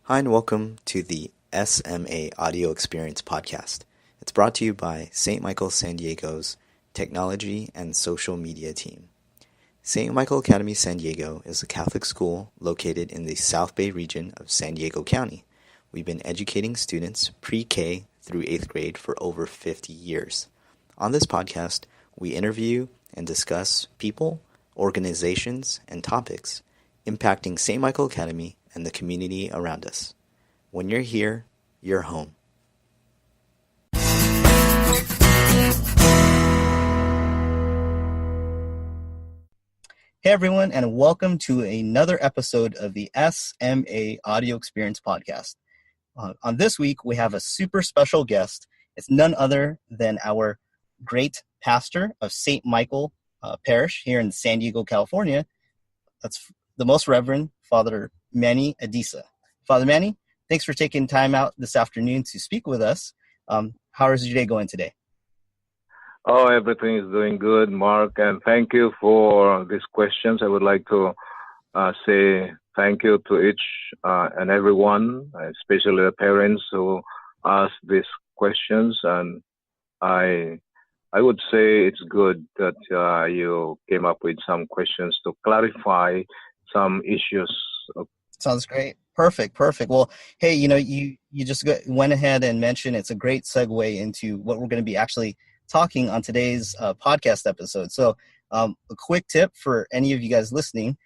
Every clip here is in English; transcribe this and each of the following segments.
Hi, and welcome to the SMA Audio Experience podcast. It's brought to you by St. Michael San Diego's Technology and Social Media team. St. Michael Academy San Diego is a Catholic school located in the South Bay region of San Diego County. We've been educating students pre-K through 8th grade for over 50 years. On this podcast, we interview and discuss people, organizations, and topics impacting St. Michael Academy and the community around us. When you're here, you're home. Hey everyone, and welcome to another episode of the SMA Audio Experience podcast. On this week, we have a super special guest. It's none other than our great pastor of St. Michael Parish here in San Diego, California. That's the Most Reverend Father Manny Ediza. Father Manny, thanks for taking time out this afternoon to speak with us. How is your day going today? Oh, everything is doing good, Mark, and thank you for these questions. I would like to say thank you to each and everyone, especially the parents who asked these questions. And I would say it's good that you came up with some questions to clarify some issues. Sounds great. Perfect. Well, hey, you just went ahead and mentioned it's a great segue into what we're going to be actually talking on today's podcast episode. So a quick tip for any of you guys listening,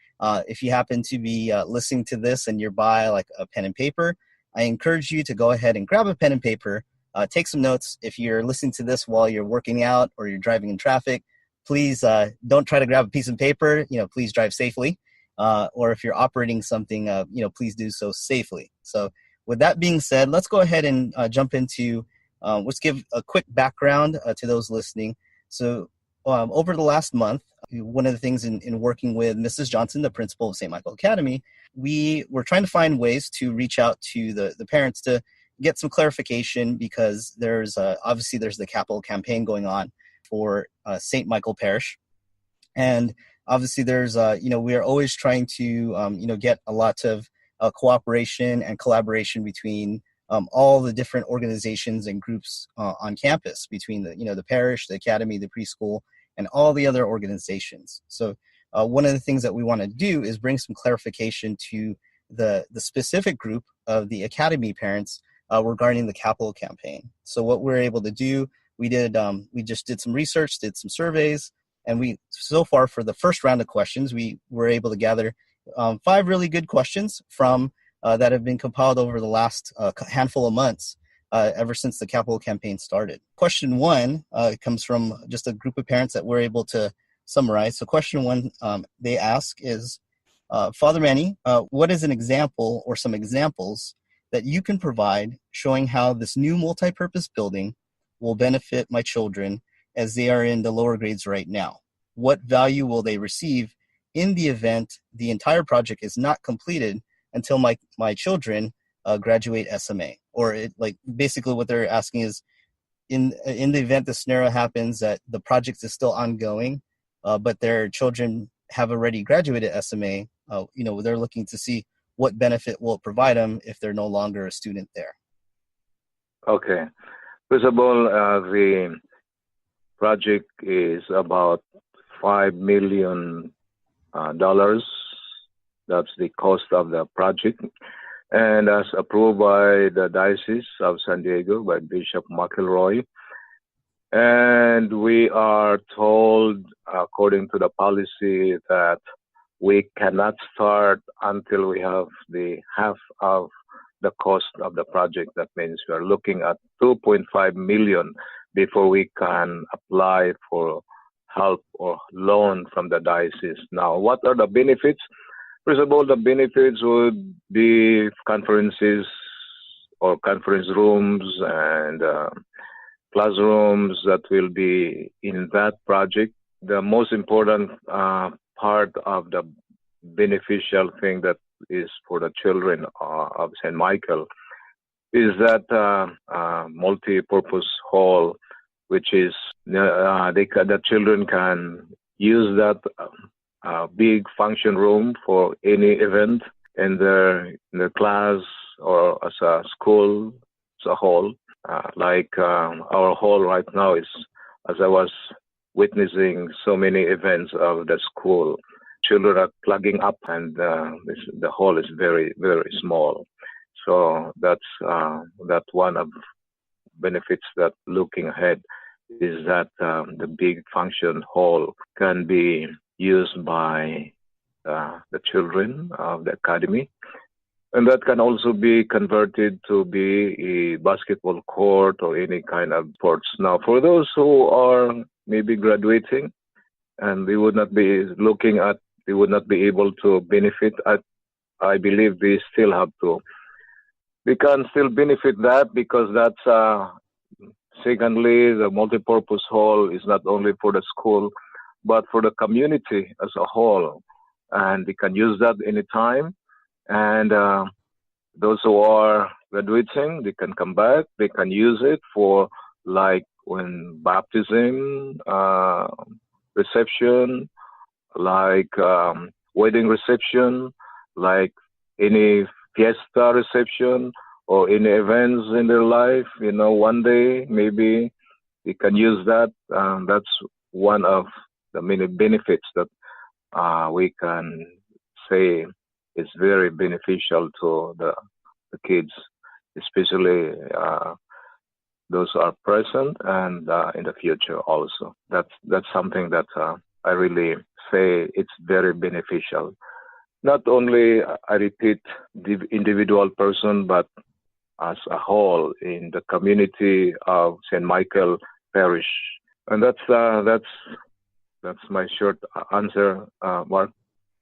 if you happen to be listening to this and you're by like a pen and paper, I encourage you to go ahead and grab a pen and paper, take some notes. If you're listening to this while you're working out or you're driving in traffic, please don't try to grab a piece of paper. Please drive safely. Or if you're operating something, please do so safely. So with that being said, let's go ahead and jump into, let's give a quick background to those listening. So over the last month, one of the things in working with Mrs. Johnson, the principal of St. Michael Academy, we were trying to find ways to reach out to the parents to get some clarification, because there's obviously there's the capital campaign going on for St. Michael Parish. And obviously there's, we are always trying to, get a lot of cooperation and collaboration between all the different organizations and groups on campus, between the parish, the academy, the preschool, and all the other organizations. So one of the things that we want to do is bring some clarification to the specific group of the academy parents regarding the capital campaign. So what we're able to do, we just did some research, did some surveys, and so far for the first round of questions, we were able to gather 5 really good questions from that have been compiled over the last handful of months, ever since the capital campaign started. Question 1 comes from just a group of parents that we're able to summarize. So question 1 they ask is, Father Manny, what is an example or some examples that you can provide showing how this new multi-purpose building will benefit my children as they are in the lower grades right now? What value will they receive in the event the entire project is not completed until my children graduate SMA? Or basically what they're asking is, in the event the scenario happens that the project is still ongoing, but their children have already graduated SMA, they're looking to see what benefit will it provide them if they're no longer a student there. Okay. First of all, the project is about $5 million. That's the cost of the project. And as approved by the Diocese of San Diego, by Bishop McElroy. And we are told, according to the policy, that we cannot start until we have the half of the cost of the project. That means we are looking at $2.5 million before we can apply for help or loan from the diocese. Now, what are the benefits? First of all, the benefits would be conferences or conference rooms and classrooms that will be in that project. The most important part of the beneficial thing that is for the children of St. Michael is that multi-purpose hall, which is the children can use that big function room for any event in their class, or as a school as a whole. Our hall right now is, as I was witnessing so many events of the school, children are plugging up, and the hall is very, very small. So that's one of benefits that looking ahead is that the big function hall can be used by the children of the academy. And that can also be converted to be a basketball court or any kind of sports. Now, for those who are maybe graduating and they would not be able to benefit, I believe they can still benefit that, because secondly, the multipurpose hall is not only for the school, but for the community as a whole. And they can use that anytime. And those who are graduating, they can come back. They can use it for, like, when baptism, reception, like wedding reception, like any fiesta reception, or any events in their life. One day maybe they can use that. That's one of the many benefits that we can say is very beneficial to the kids, especially those who are present and in the future also. That's something that I really say it's very beneficial. Not only, I repeat, the individual person, but as a whole in the community of St. Michael Parish. And that's my short answer, Mark.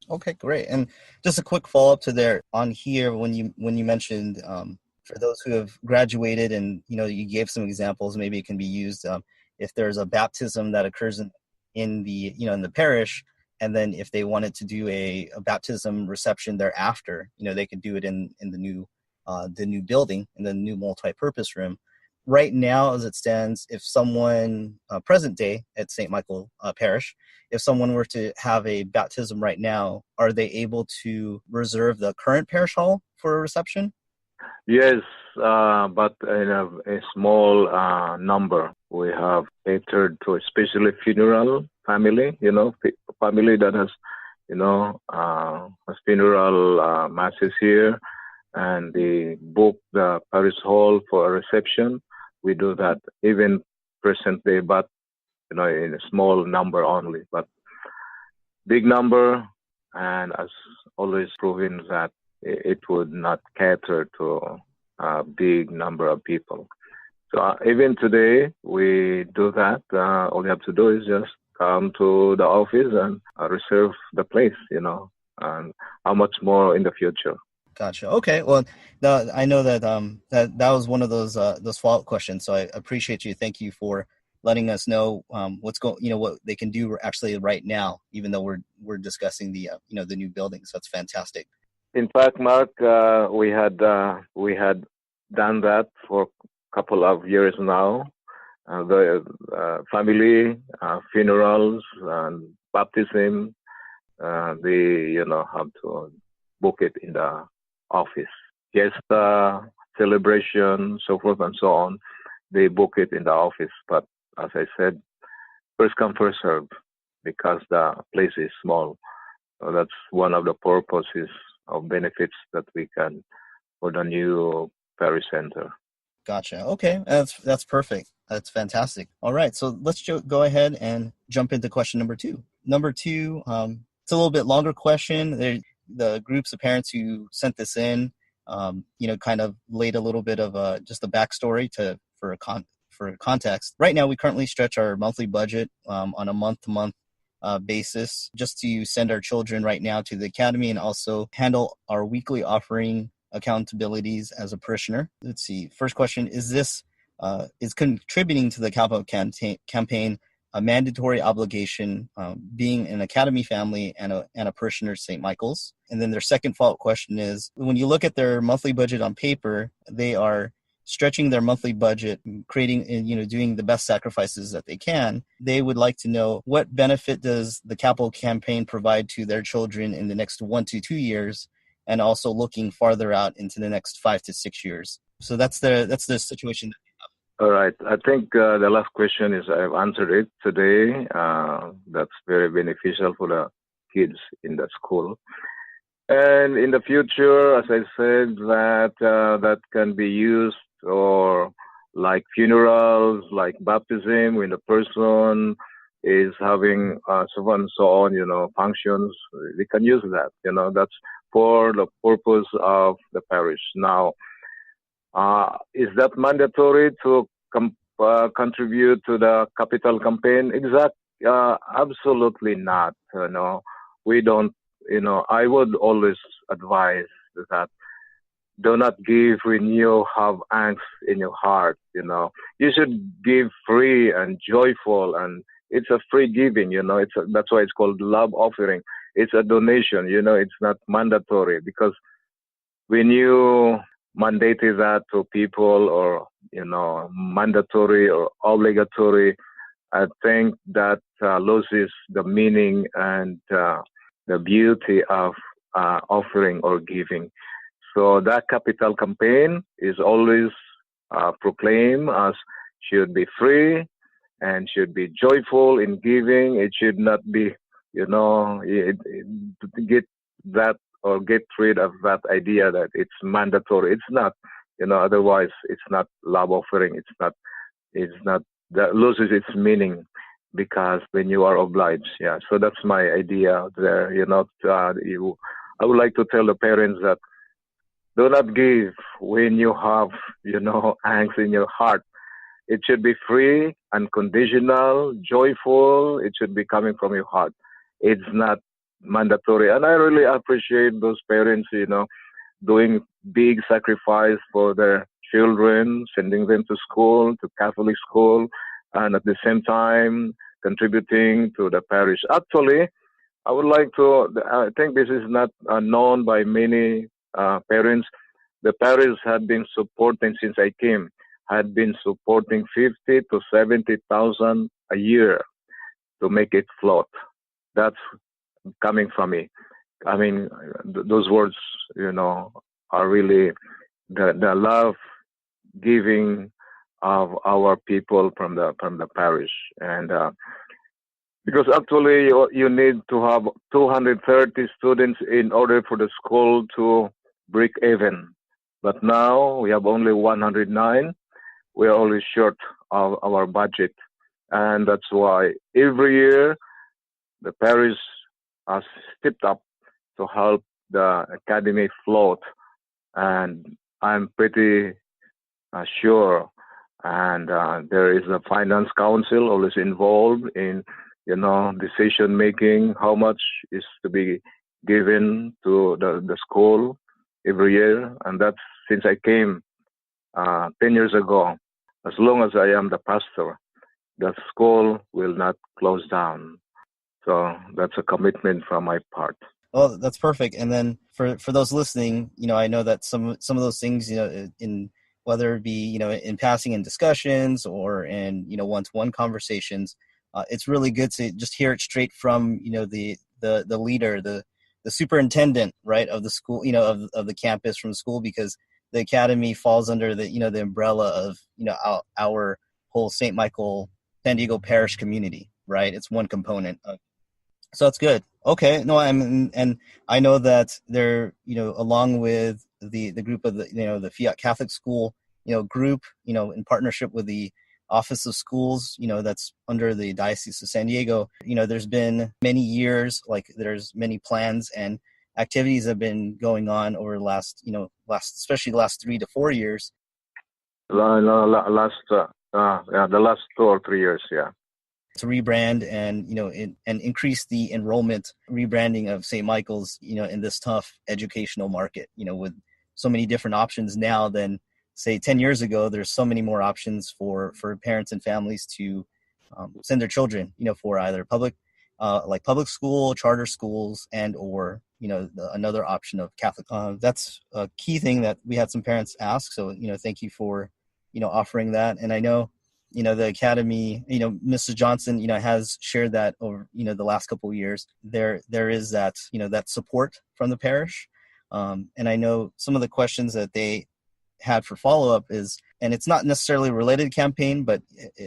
Okay, great. And just a quick follow-up to there on here, when you mentioned for those who have graduated, and you gave some examples, maybe it can be used if there's a baptism that occurs in the parish, and then if they wanted to do a baptism reception thereafter, they could do it in the new building, in the new multi-purpose room. Right now, as it stands, if someone present day at St. Michael Parish, if someone were to have a baptism right now, are they able to reserve the current parish hall for a reception? Yes, but in a small number. We have catered to especially funeral family, family that has, funeral masses here, and they book the parish hall for a reception. We do that even present day, but in a small number only. But big number, and as always proven that it would not cater to a big number of people. So even today we do that. All you have to do is just come to the office and reserve the place. And how much more in the future. Gotcha. Okay. Well, I know that that was one of those follow-up questions. So I appreciate you. Thank you for letting us know what they can do actually right now, even though we're discussing the the new buildings. That's fantastic. In fact, Mark, we had done that for a couple of years now. The family funerals and baptism, they have to book it in the office. Fiesta, celebration, so forth and so on, they book it in the office. But as I said, first come, first serve, because the place is small. So that's one of the purposes of benefits that we can for the new parish center. Gotcha. Okay, that's perfect. That's fantastic. All right, so let's go ahead and jump into question number two. Number two, it's a little bit longer question. The groups of parents who sent this in, kind of laid a little bit of just a backstory for context. Right now, we currently stretch our monthly budget on a month-to-month basis just to send our children right now to the academy and also handle our weekly offering accountabilities as a parishioner. Let's see. First question, is this is contributing to the capital campaign a mandatory obligation, being an academy family and a parishioner at St. Michael's? And then their second follow-up question is, when you look at their monthly budget on paper, they are stretching their monthly budget, creating, doing the best sacrifices that they can. They would like to know, what benefit does the capital campaign provide to their children in the next 1 to 2 years? and also looking farther out into the next 5 to 6 years. So that's the situation. All right. I think the last question is I've answered it today. That's very beneficial for the kids in the school. And in the future, as I said, that can be used or like funerals, like baptism, when the person is having so on and so on, functions. We can use that. That's for the purpose of the parish. Now, is that mandatory to contribute to the capital campaign? Absolutely not. We don't. I would always advise that do not give when you have angst in your heart. You should give free and joyful, and it's a free giving. That's why it's called love offering. It's a donation. It's not mandatory, because when you mandated that to people, or mandatory or obligatory, I think that loses the meaning and the beauty of offering or giving. So that capital campaign is always proclaimed as should be free and should be joyful in giving. It should not be, to get that or get rid of that idea that it's mandatory. It's not, otherwise it's not love offering. It's not, that loses its meaning, because when you are obliged. Yeah. So that's my idea there. I would like to tell the parents that do not give when you have, angst in your heart. It should be free, unconditional, joyful. It should be coming from your heart. It's not mandatory. And I really appreciate those parents, doing big sacrifice for their children, sending them to school, to Catholic school, and at the same time contributing to the parish. Actually, I think this is not known by many parents. The parish had been supporting, since I came, had been supporting 50 to 70,000 a year to make it float. That's coming from me. I mean, those words, are really the love giving of our people from the parish. And because actually you need to have 230 students in order for the school to break even. But now we have only 109. We are only short of our budget. And that's why every year the parish has stepped up to help the academy float. And I'm pretty sure. And there is a finance council always involved in, decision making, how much is to be given to the school every year. And that's since I came 10 years ago. As long as I am the pastor, the school will not close down. So that's a commitment from my part. Well, that's perfect. And then for those listening, I know that some of those things, in whether it be, in passing in discussions or in, one-to-one conversations, it's really good to just hear it straight from, the leader, the superintendent, right, of the school, of the campus from school, because the academy falls under the, the umbrella of, our whole St. Michael San Diego Parish community, right? It's one component of. So that's good. Okay. No, and I know that they're, along with the group of the, the Fiat Catholic School, group, in partnership with the Office of Schools, that's under the Diocese of San Diego, there's been many years, like there's many plans and activities that have been going on over especially the last 3 to 4 years. The last 2 or 3 years. Yeah. To rebrand and, and increase the enrollment, rebranding of St. Michael's, in this tough educational market, with so many different options now than say 10 years ago. There's so many more options for parents and families to send their children, for either public school, charter schools, and or, another option of Catholic. That's a key thing that we had some parents ask. So, thank you for, offering that. And I know, the academy, Mrs. Johnson, has shared that over, the last couple of years. There is that, that support from the parish. And I know some of the questions that they had for follow-up is, and it's not necessarily related to campaign, but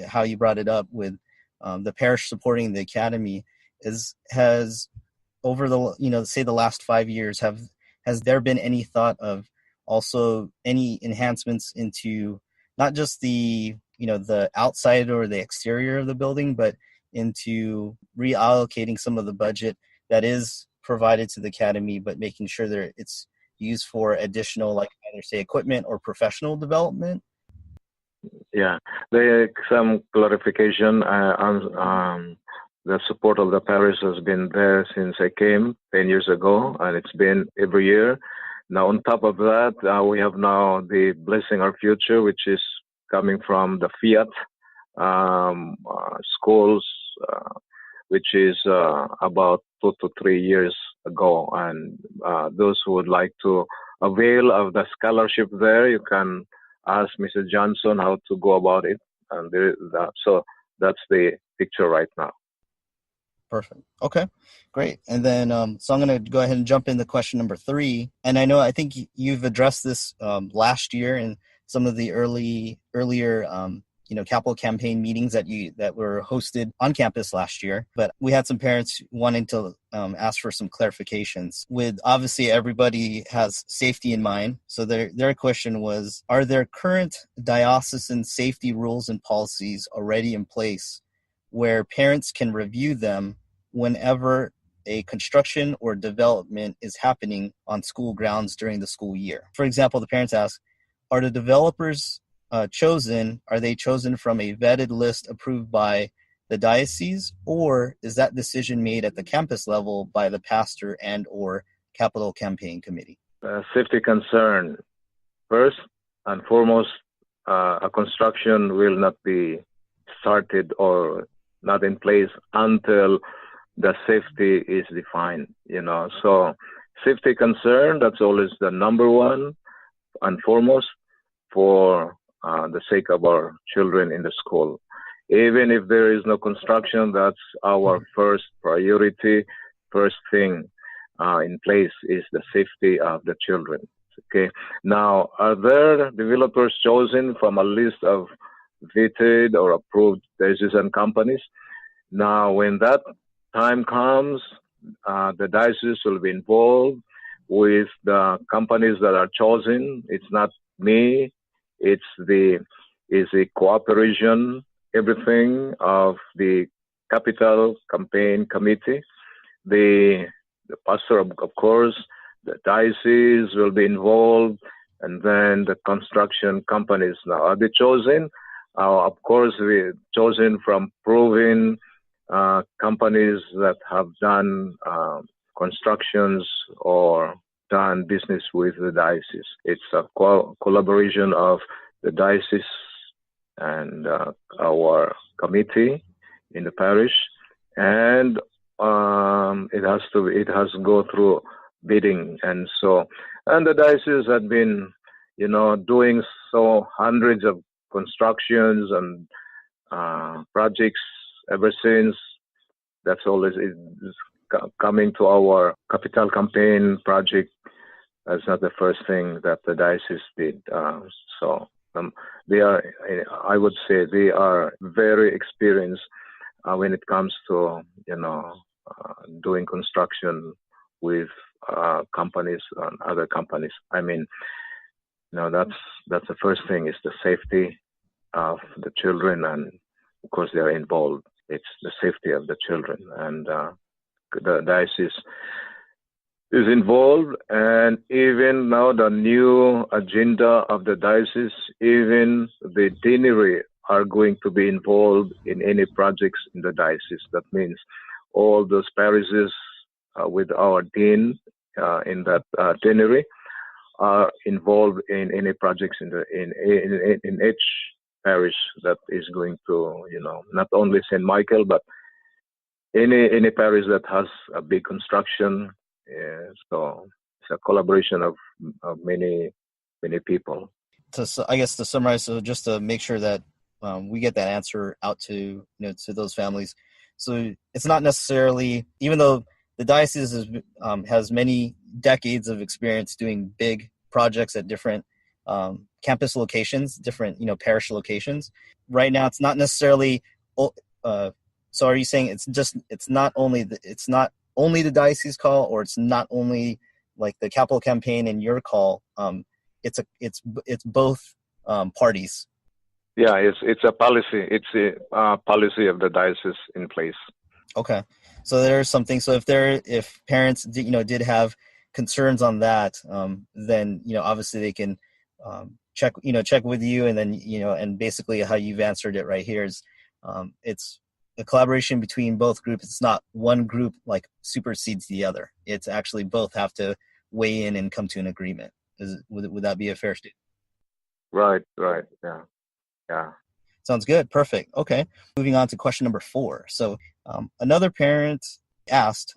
how you brought it up with the parish supporting the academy has over the, say the last 5 years, has there been any thought of also any enhancements into not just the outside or the exterior of the building, but into reallocating some of the budget that is provided to the academy, but making sure that it's used for additional, like either say equipment or professional development? Yeah, some clarification. The support of the parish has been there since I came 10 years ago, and it's been every year. Now, on top of that, we have now the Blessing Our Future, which is coming from the Fiat schools, which is about 2 to 3 years ago. And those who would like to avail of the scholarship there, you can ask Mr. Johnson how to go about it. And so that's the picture right now. Perfect. Okay, great. And then, so I'm going to go ahead and jump into question number 3. And I think you've addressed this last year in some of the earlier capital campaign meetings that were hosted on campus last year. But we had some parents wanting to ask for some clarifications. With obviously everybody has safety in mind, so their question was: are there current diocesan safety rules and policies already in place where parents can review them whenever a construction or development is happening on school grounds during the school year? For example, the parents ask, are the developers chosen from a vetted list approved by the diocese, or is that decision made at the campus level by the pastor and or capital campaign committee? Safety concern. First and foremost, a construction will not be started or not in place until the safety is defined, So safety concern, that's always the number one and foremost for the sake of our children in the school. Even if there is no construction, that's our first priority. First thing in place is the safety of the children. Okay. Now, are there developers chosen from a list of vetted or approved diocesan companies? Now, when that time comes, the diocese will be involved with the companies that are chosen. It's not me. It's the cooperation, everything of the capital campaign committee. The pastor, of course, the diocese will be involved, and then the construction companies. Now, are they chosen? Of course, we're chosen from proven companies that have done constructions or done business with the diocese. It's a collaboration of the diocese and our committee in the parish, and it has to go through bidding, and the diocese had been, doing hundreds of constructions and projects ever since. That's always coming to our capital campaign project. That's not the first thing that the diocese did. They are, I would say, they are very experienced when it comes to, doing construction with companies and other companies. I mean, that's the first thing, is the safety of the children, and of course they are involved. It's the safety of the children, and the diocese is involved. And even now, the new agenda of the diocese, even the deanery are going to be involved in any projects in the diocese. That means all those parishes with our dean in that deanery are involved in any projects in each parish that is going to, not only St. Michael, but any parish that has a big construction. So it's a collaboration of many people. I guess to summarize, so just to make sure that we get that answer out to to those families. So it's not necessarily, even though the diocese has many decades of experience doing big projects at different campus locations, different parish locations. Right now, it's not necessarily. So, are you saying it's not only the diocese call, or it's not only like the capital campaign and your call? It's both parties. Yeah, it's a policy. It's a policy of the diocese in place. Okay, so there's something. So if parents did have concerns on that, then obviously they can check with you, and then and basically how you've answered it right here is it's a collaboration between both groups. It's not one group like supersedes the other. It's actually both have to weigh in and come to an agreement. Would that be a fair statement? Right. Yeah. Sounds good. Perfect. Okay. Moving on to question number 4. So another parent asked,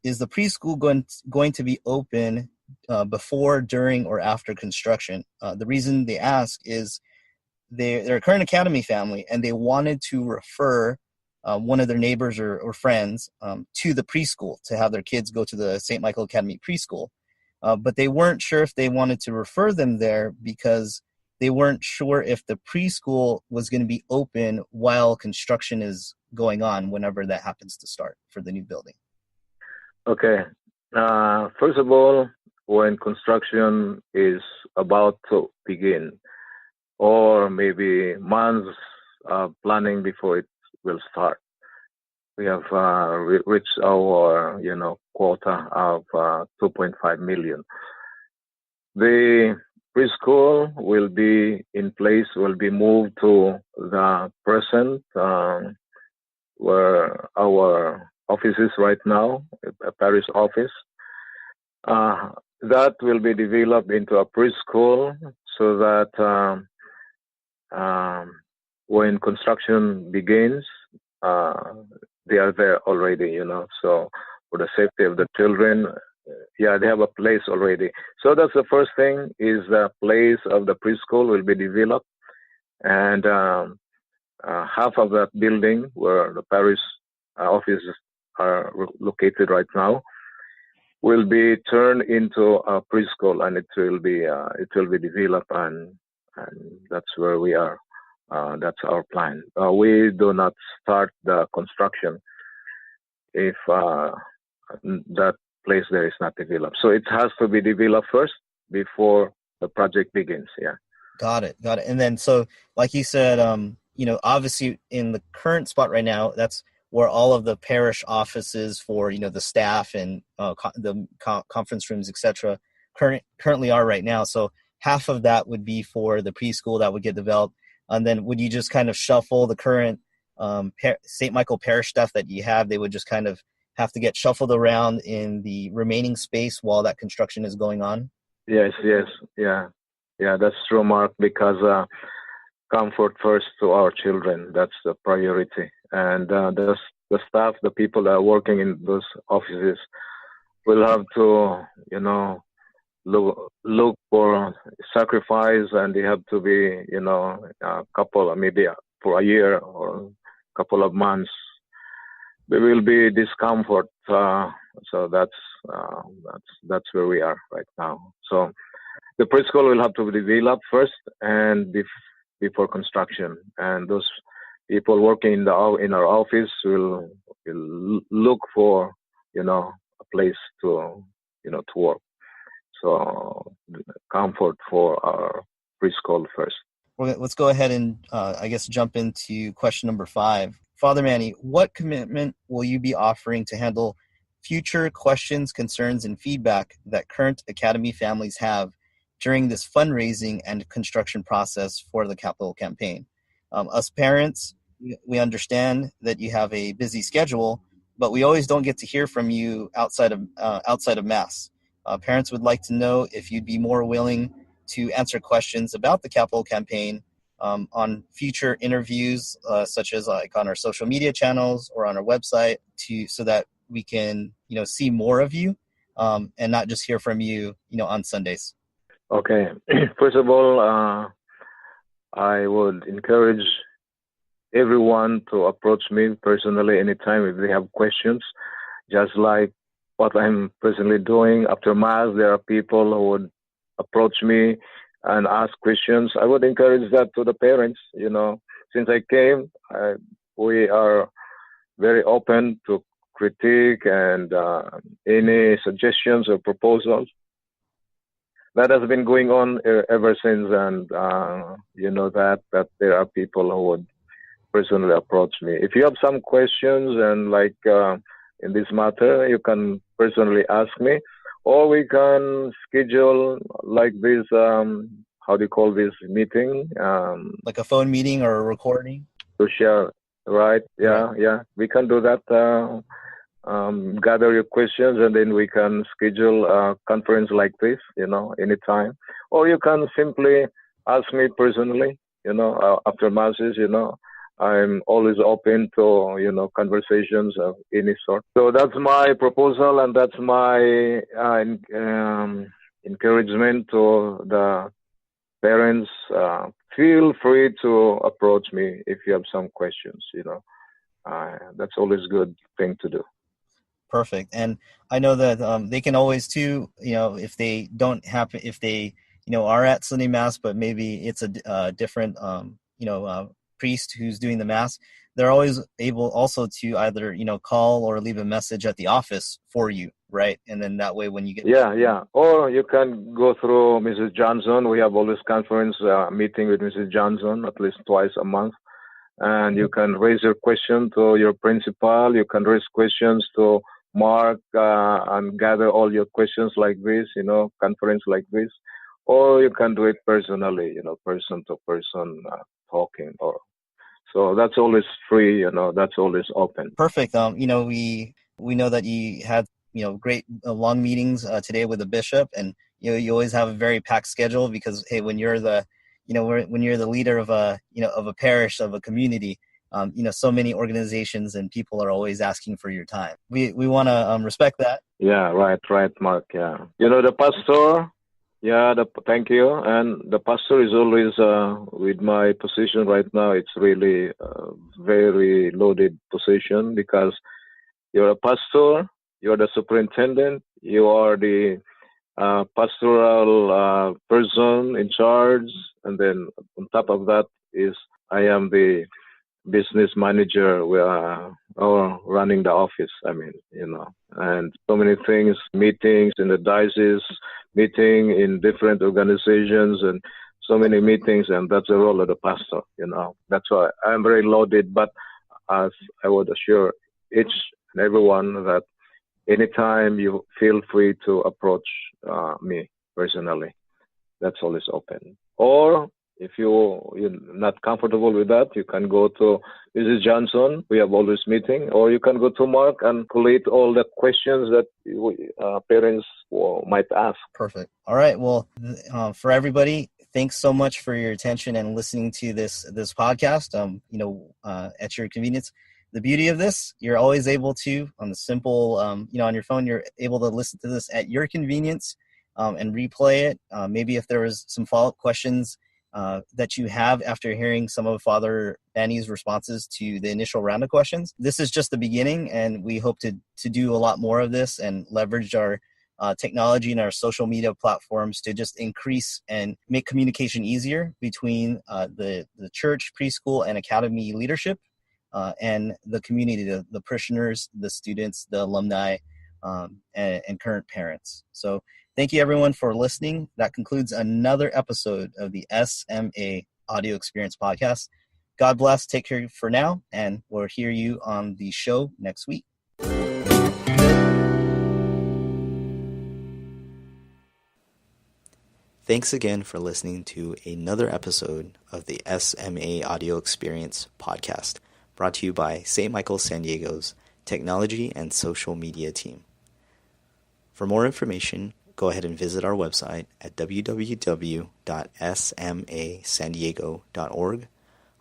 is the preschool going to be open before, during, or after construction? The reason they ask is they're a current academy family, and they wanted to refer one of their neighbors or friends to the preschool to have their kids go to the St. Michael Academy preschool. But they weren't sure if they wanted to refer them there because they weren't sure if the preschool was going to be open while construction is going on, whenever that happens to start for the new building. Okay. First of all, when construction is about to begin, or maybe months planning before it will start, we have reached our quota of 2.5 million. The preschool will be in place, will be moved to the present where our office is right now, a parish office. That will be developed into a preschool so that when construction begins, they are there already, so for the safety of the children, they have a place already. So that's the first thing, is the place of the preschool will be developed, and half of that building where the parish offices are located right now will be turned into a preschool, and it will be developed, and that's where we are. That's our plan. We do not start the construction if that place there is not developed. So it has to be developed first before the project begins. Yeah. Got it. And then, so like you said, obviously in the current spot right now, that's where all of the parish offices for, the staff and the conference rooms, etc., currently are right now. So half of that would be for the preschool that would get developed. And then would you just kind of shuffle the current St. Michael Parish stuff that you have? They would just kind of have to get shuffled around in the remaining space while that construction is going on? Yes. Yeah, that's true, Mark, because comfort first to our children. That's the priority. And the staff, the people that are working in those offices will have to, look for sacrifice, and they have to be, a couple, maybe for a year or a couple of months. There will be discomfort. So that's where we are right now. So the preschool will have to be developed first, and before construction. And those people working in our office will look for a place to work. So comfort for our preschool first. Well, let's go ahead and I guess jump into question number 5. Father Manny, what commitment will you be offering to handle future questions, concerns, and feedback that current Academy families have during this fundraising and construction process for the capital campaign? Us parents, we understand that you have a busy schedule, but we always don't get to hear from you outside of Mass. Parents would like to know if you'd be more willing to answer questions about the capital campaign on future interviews, such as like on our social media channels or on our website, so that we can see more of you and not just hear from you on Sundays. Okay. First of all, I would encourage everyone to approach me personally anytime if they have questions. just like what I'm presently doing. After Mass, there are people who would approach me and ask questions. I would encourage that to the parents. Since I came, we are very open to critique and any suggestions or proposals. That has been going on ever since, and that there are people who would personally approach me. If you have some questions and in this matter, you can personally ask me, or we can schedule like this. How do you call this meeting? Like a phone meeting or a recording. To share, right? Yeah, Right. yeah. We can do that. Gather your questions, and then we can schedule a conference like this. Anytime, or you can simply ask me personally. After masses. I'm always open to, conversations of any sort. So that's my proposal, and that's my encouragement to the parents. Feel free to approach me if you have some questions. That's always a good thing to do. Perfect. And I know that they can always too, if they don't happen, if they, are at Sunday Mass, but maybe it's a different, priest who's doing the Mass, they're always able also to either, call or leave a message at the office for you, right? And then that way when you get... Yeah. Or you can go through Mrs. Johnson. We have always conference meeting with Mrs. Johnson at least twice a month. And you can raise your question to your principal. You can raise questions to Mark and gather all your questions like this, conference like this. Or you can do it personally, person to person talking. So that's always free, that's always open. Perfect. We know that you had, great long meetings today with the bishop, and you always have a very packed schedule because, hey, when you're the when you're the leader of a parish, of a community, so many organizations and people are always asking for your time. We want to respect that. Yeah, right, Mark. Yeah, the pastor. Yeah, thank you. And the pastor is always with my position right now. It's really a very loaded position because you're a pastor, you're the superintendent, you are the pastoral person in charge, and then on top of that is I am the business manager or running the office. And so many things, meetings in the diocese, meeting in different organizations, and so many meetings, and that's the role of the pastor. That's why I'm very loaded. But as I would assure each and everyone that anytime you feel free to approach me personally, that's always open. Or if you're not comfortable with that, you can go to Mrs. Johnson. We have always meeting. Or you can go to Mark and collate all the questions that parents might ask. Perfect. All right. Well, for everybody, thanks so much for your attention and listening to this podcast. At your convenience. The beauty of this, you're always able to, on the simple, on your phone, you're able to listen to this at your convenience and replay it. Maybe if there was some follow-up questions that you have after hearing some of Father Manny's responses to the initial round of questions. This is just the beginning, and we hope to do a lot more of this and leverage our technology and our social media platforms to just increase and make communication easier between the church, preschool, and academy leadership and the community, the parishioners, the students, the alumni, and current parents. So thank you, everyone, for listening. That concludes another episode of the SMA Audio Experience Podcast. God bless. Take care for now, and we'll hear you on the show next week. Thanks again for listening to another episode of the SMA Audio Experience Podcast, brought to you by St. Michael San Diego's Technology and Social Media team. For more information, go ahead and visit our website at www.smasandiego.org.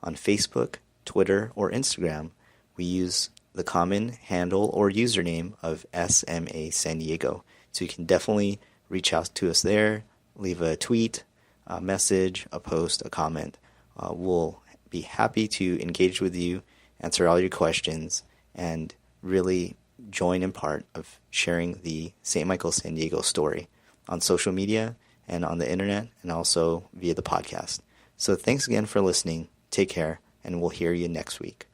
On Facebook, Twitter, or Instagram, we use the common handle or username of SMA San Diego. So you can definitely reach out to us there, leave a tweet, a message, a post, a comment. We'll be happy to engage with you, answer all your questions, and really join in part of sharing the St. Michael San Diego story on social media and on the internet and also via the podcast. So thanks again for listening. Take care, and we'll hear you next week.